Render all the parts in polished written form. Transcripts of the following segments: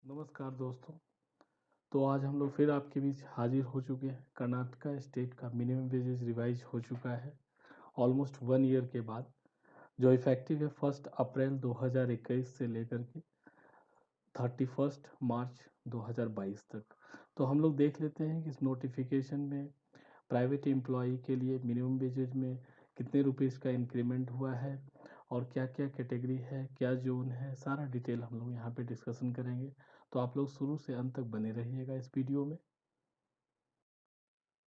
नमस्कार दोस्तों। तो आज हम लोग फिर आपके बीच हाजिर हो चुके हैं। कर्नाटका स्टेट का मिनिमम वेजेस रिवाइज हो चुका है ऑलमोस्ट 1 ईयर के बाद, जो इफेक्टिव है 1 अप्रैल 2021 से लेकर के 31 मार्च 2022 तक। तो हम लोग देख लेते हैं कि इस नोटिफिकेशन में प्राइवेट एम्प्लॉई के लिए मिनिमम वेजेज में कितने रुपीज़ का इंक्रीमेंट हुआ है और क्या क्या कैटेगरी है, क्या जोन है, सारा डिटेल हम लोग यहाँ पे डिस्कशन करेंगे। तो आप लोग शुरू से अंत तक बने रहिएगा इस वीडियो में।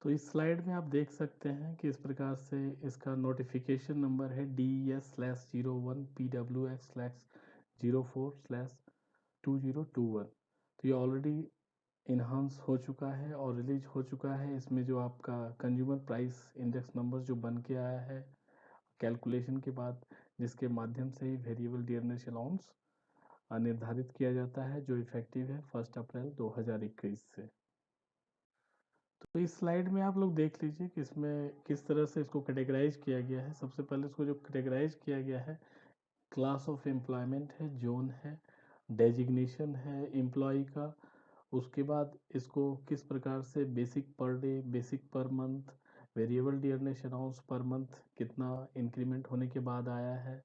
तो इस स्लाइड में आप देख सकते हैं कि इस प्रकार से इसका नोटिफिकेशन नंबर है DES/01PWX/04/2021। तो ये ऑलरेडी इन्हांस हो चुका है और रिलीज हो चुका है। इसमें जो आपका कंज्यूमर प्राइस इंडेक्स नंबर जो बन के आया है कैलकुलेशन के बाद, जिसके माध्यम से ही वेरिएबल डियरनेस अलाउंस निर्धारित किया जाता है, जो इफेक्टिव है 1 अप्रैल 2021 से। तो इस स्लाइड में आप लोग देख लीजिए कि इसमें किस तरह से इसको कैटेगराइज किया गया है। सबसे पहले इसको जो कैटेगराइज किया गया है, क्लास ऑफ एम्प्लॉयमेंट है, जोन है, डेजिग्नेशन है एम्प्लॉय का। उसके बाद इसको किस प्रकार से basic per day, basic per month, variable dearness allowance per month कितना इंक्रीमेंट होने के बाद आया है,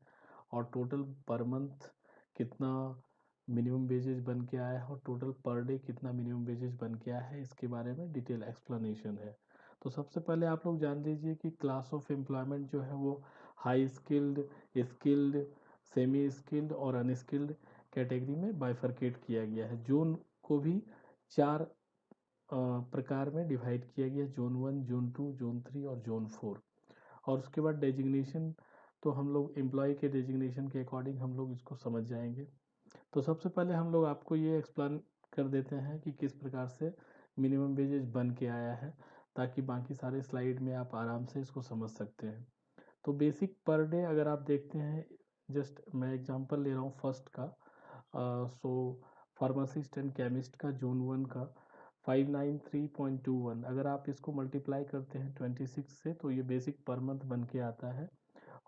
और टोटल पर मंथ कितना मिनिमम वेजेज बन के आया है, और टोटल पर डे कितना मिनिमम वेजेज बन के आया है, इसके बारे में डिटेल एक्सप्लेनेशन है। तो सबसे पहले आप लोग जान लीजिए कि क्लास ऑफ एम्प्लॉयमेंट जो है वो high skilled, skilled, semi skilled और अनस्किल्ड कैटेगरी में बाइफरकेट किया गया है। जोन को भी 4 प्रकार में डिवाइड किया गया, जोन 1, जोन 2, जोन 3 और जोन 4। और उसके बाद डेजिग्नेशन, तो हम लोग एम्प्लॉय के डेजिग्नेशन के अकॉर्डिंग हम लोग इसको समझ जाएंगे। तो सबसे पहले हम लोग आपको ये एक्सप्लेन कर देते हैं कि किस प्रकार से मिनिमम वेजेज बन के आया है, ताकि बाकी सारे स्लाइड में आप आराम से इसको समझ सकते हैं। तो बेसिक पर डे अगर आप देखते हैं, जस्ट मैं एग्जांपल ले रहा हूँ फर्स्ट का। सो फार्मासिस्ट एंड केमिस्ट का जोन 1 का 593.21, अगर आप इसको मल्टीप्लाई करते हैं 26 से, तो ये बेसिक पर मंथ बन के आता है।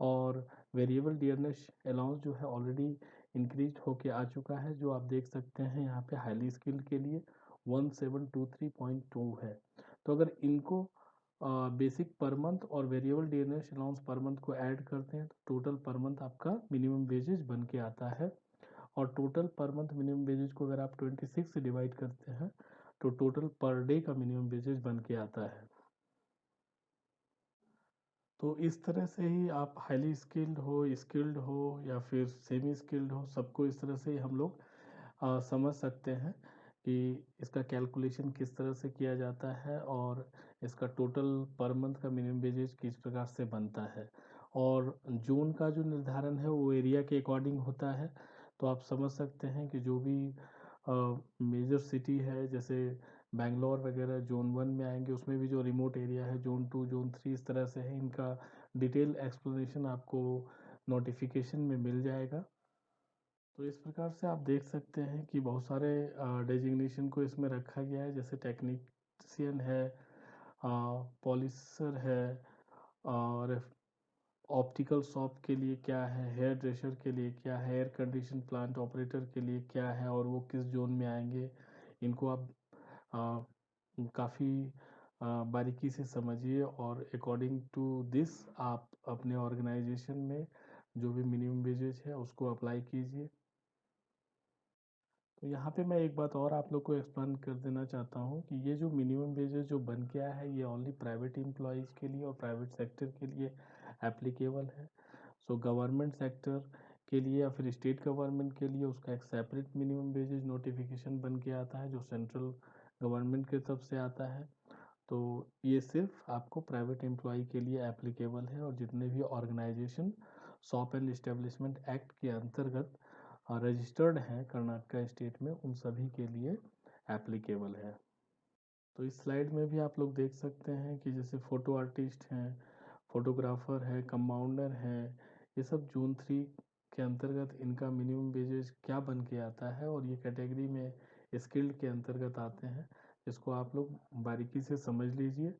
और वेरिएबल डियरनेस अलाउंस जो है ऑलरेडी इंक्रीज होके आ चुका है, जो आप देख सकते हैं यहाँ पे हाईली स्किल्ड के लिए 1723.2 है। तो अगर इनको बेसिक पर मंथ और variable dearness allowance per month को ऐड करते हैं, तो टोटल पर मंथ आपका मिनिमम वेजेज बन के आता है। और total per month minimum wages को अगर आप 26 से डिवाइड करते हैं, तो टोटल पर डे का मिनिमम वेजेज बन के आता है। तो इस तरह से ही आप हाईली स्किल्ड हो या फिर सेमी स्किल्ड हो, सबको इस तरह से ही हम लोग समझ सकते हैं कि इसका कैलकुलेशन किस तरह से किया जाता है, और इसका टोटल पर मंथ का मिनिमम वेजेज किस प्रकार से बनता है। और जून का जो निर्धारण है वो एरिया के अकॉर्डिंग होता है। तो आप समझ सकते हैं कि जो भी मेजर सिटी है, जैसे बैंगलोर वगैरह जोन 1 में आएंगे, उसमें भी जो रिमोट एरिया है जोन 2, जोन 3 इस तरह से है। इनका डिटेल एक्सप्लेनेशन आपको नोटिफिकेशन में मिल जाएगा। तो इस प्रकार से आप देख सकते हैं कि बहुत सारे डेजिग्नेशन को इसमें रखा गया है, जैसे टेक्नीशियन है, पॉलिसर है, और ऑप्टिकल शॉप के लिए क्या है, हेयर ड्रेसर के लिए क्या है, एयर कंडीशन प्लांट ऑपरेटर के लिए क्या है, और वो किस जोन में आएंगे। इनको आप काफ़ी बारीकी से समझिए, और अकॉर्डिंग टू दिस आप अपने ऑर्गेनाइजेशन में जो भी मिनिमम वेजेज है उसको अप्लाई कीजिए। तो यहाँ पे मैं एक बात और आप लोग को एक्सप्लेन कर देना चाहता हूँ कि ये जो मिनिमम वेजेस जो बन के आया है, ये ओनली प्राइवेट एम्प्लॉयज़ के लिए और प्राइवेट सेक्टर के लिए एप्लीकेबल है। सो गवर्नमेंट सेक्टर के लिए या फिर स्टेट गवर्नमेंट के लिए उसका एक सेपरेट मिनिमम वेजेज नोटिफिकेशन बन के आता है, जो सेंट्रल गवर्नमेंट की तरफ से आता है। तो ये सिर्फ आपको प्राइवेट एम्प्लॉय के लिए एप्लीकेबल है, और जितने भी organisation shop and establishment act के अंतर्गत रजिस्टर्ड हैं कर्नाटका स्टेट में, उन सभी के लिए एप्लीकेबल है। तो इस स्लाइड में भी आप लोग देख सकते हैं कि जैसे फ़ोटो आर्टिस्ट हैं, फोटोग्राफर है, कंपाउंडर हैं, ये सब जोन 3 के अंतर्गत इनका मिनिमम वेजेज क्या बन के आता है, और ये कैटेगरी में स्किल्ड के अंतर्गत आते हैं। इसको आप लोग बारीकी से समझ लीजिए।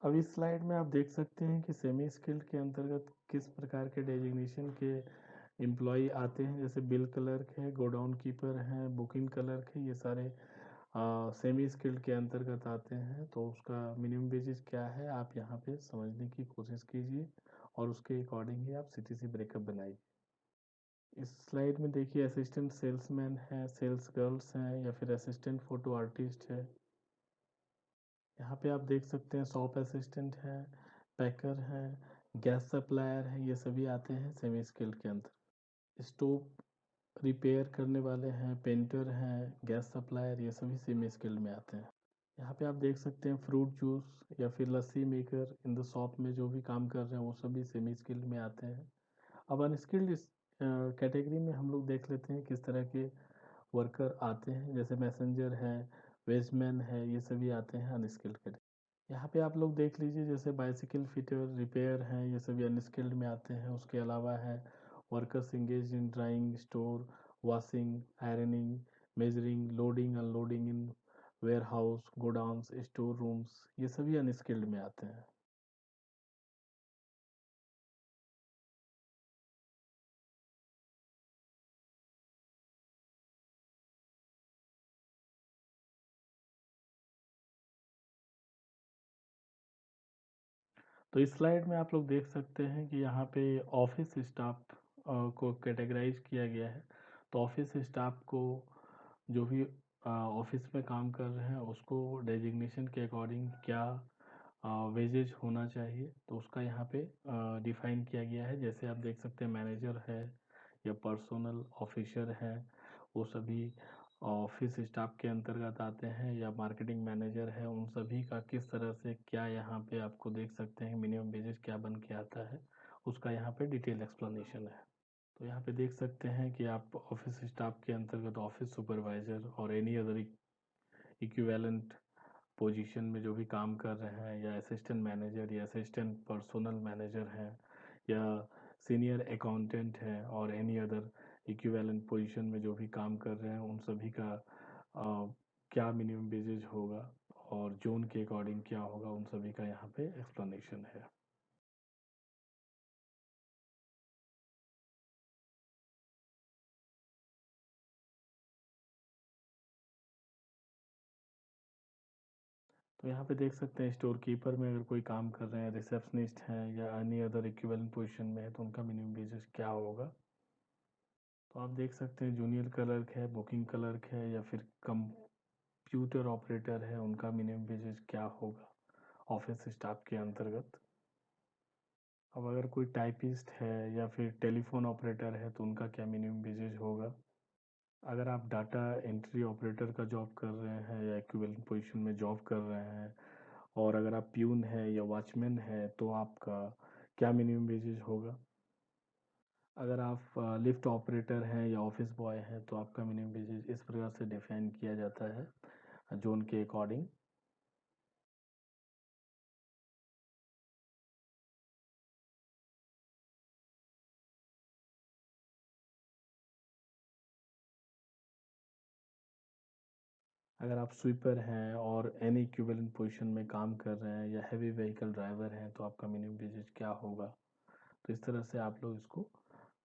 अब इस स्लाइड में आप देख सकते हैं कि सेमी स्किल्ड के अंतर्गत किस प्रकार के डेजिग्नेशन के एम्प्लॉय आते हैं। जैसे बिल क्लर्क है, गोडाउन कीपर हैं, बुकिंग क्लर्क है, ये सारे सेमी स्किल्ड के अंतर्गत आते हैं। तो उसका मिनिमम वेजेस क्या है आप यहाँ पे समझने की कोशिश कीजिए और उसके अकॉर्डिंग ही आप सीटीसी ब्रेकअप बनाइए। इस स्लाइड में देखिए असिस्टेंट सेल्समैन है, सेल्स गर्ल्स हैं, या फिर असिस्टेंट फोटो आर्टिस्ट है। यहाँ पे आप देख सकते हैं शॉप असिस्टेंट है, पैकर है, गैस सप्लायर है, ये सभी आते हैं सेमी स्किल्ड के अंदर। स्टोव रिपेयर करने वाले हैं, पेंटर हैं, गैस सप्लायर, ये सभी सेमी स्किल्ड में आते हैं। यहाँ पे आप देख सकते हैं फ्रूट जूस या फिर लस्सी मेकर इन द शॉप में जो भी काम कर रहे हैं वो सभी सेमी स्किल्ड में आते हैं। अब अनस्किल्ड कैटेगरी में हम लोग देख लेते हैं किस तरह के वर्कर आते हैं। जैसे मैसेंजर है, वेजमैन है, ये सभी आते हैं अनस्किल्ड कैटेगरी। यहाँ पे आप लोग देख लीजिए जैसे बाइसिकल फिटर, रिपेयर हैं, ये सभी अनस्किल्ड में आते हैं। उसके अलावा है workers engage in drawing, store, washing, ironing, measuring, loading unloading in warehouse, godowns, store rooms, ये सभी अनस्किल्ड में आते हैं। तो इस स्लाइड में आप लोग देख सकते हैं कि यहाँ पे ऑफिस स्टाफ को कैटेगराइज किया गया है। तो ऑफिस स्टाफ को जो भी ऑफिस में काम कर रहे हैं उसको डेजिग्नेशन के अकॉर्डिंग क्या वेजेज होना चाहिए तो उसका यहाँ पे डिफाइन किया गया है। जैसे आप देख सकते हैं मैनेजर है या पर्सनल ऑफिसर है, वो सभी ऑफिस स्टाफ के अंतर्गत आते हैं, या मार्केटिंग मैनेजर है, उन सभी का किस तरह से क्या यहाँ पे आपको देख सकते हैं मिनिमम वेजेस क्या बन के आता है, उसका यहाँ पे डिटेल एक्सप्लेनेशन है। तो यहाँ पे देख सकते हैं कि आप ऑफिस स्टाफ के अंतर्गत ऑफिस सुपरवाइजर और एनी अदर इक्विवेलेंट पोजीशन में जो भी काम कर रहे हैं, या असिस्टेंट मैनेजर या असिस्टेंट पर्सनल मैनेजर हैं, या सीनियर अकाउंटेंट हैं, और एनी अदर इक्विवेलेंट पोजीशन में जो भी काम कर रहे हैं उन सभी का क्या मिनिमम वेजेज होगा और जोन के अकॉर्डिंग क्या होगा, उन सभी का यहाँ पे एक्सप्लेनेशन है। तो यहाँ पे देख सकते हैं स्टोर कीपर में अगर कोई काम कर रहे हैं, रिसेप्शनिस्ट हैं, या एनी अदर इक्विवेलेंट पोजीशन में है तो उनका मिनिमम वेजेस क्या होगा। तो आप देख सकते हैं जूनियर क्लर्क है, बुकिंग क्लर्क है, या फिर कंप्यूटर ऑपरेटर है, उनका मिनिमम वेजेस क्या होगा ऑफिस स्टाफ के अंतर्गत। अब अगर कोई टाइपिस्ट है या फिर टेलीफोन ऑपरेटर है तो उनका क्या मिनिमम वेजेस होगा। अगर आप डाटा एंट्री ऑपरेटर का जॉब कर रहे हैं या इक्विवेलेंट पोजीशन में जॉब कर रहे हैं, और अगर आप प्यून है या वॉचमैन है तो आपका क्या मिनिमम वेजेस होगा। अगर आप लिफ्ट ऑपरेटर हैं या ऑफिस बॉय हैं तो आपका मिनिमम वेजेस इस प्रकार से डिफाइन किया जाता है जोन के अकॉर्डिंग। अगर आप स्वीपर हैं और एनी इक्विवेलेंट पोजीशन में काम कर रहे हैं या हैवी व्हीकल ड्राइवर हैं तो आपका मिनिमम वेजेस क्या होगा। तो इस तरह से आप लोग इसको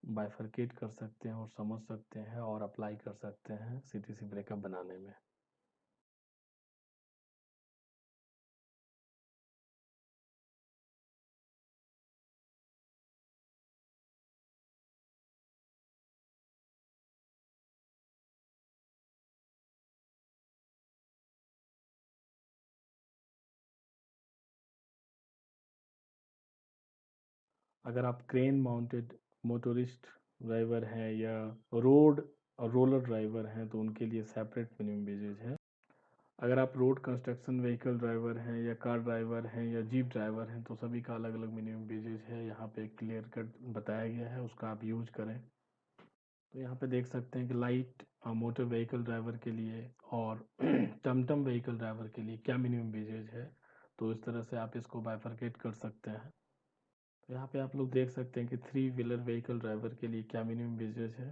बाइफरकेट कर सकते हैं और समझ सकते हैं और अप्लाई कर सकते हैं सीटीसी ब्रेकअप बनाने में। अगर आप क्रेन माउंटेड मोटरिस्ट ड्राइवर हैं या रोड रोलर ड्राइवर हैं तो उनके लिए सेपरेट मिनिमम वेजेज है। अगर आप रोड कंस्ट्रक्शन व्हीकल ड्राइवर हैं या कार ड्राइवर हैं या जीप ड्राइवर हैं तो सभी का अलग अलग मिनिमम वेजेज है, यहाँ पे क्लियर कट बताया गया है, उसका आप यूज करें। तो यहाँ पे देख सकते हैं कि लाइट मोटर व्हीकल ड्राइवर के लिए और टमटम व्हीकल ड्राइवर के लिए क्या मिनिमम वेजेज है। तो इस तरह से आप इसको बाइफरकेट कर सकते हैं। तो यहाँ पे आप लोग देख सकते हैं कि थ्री व्हीलर व्हीकल ड्राइवर के लिए क्या मिनिमम वेजेज है।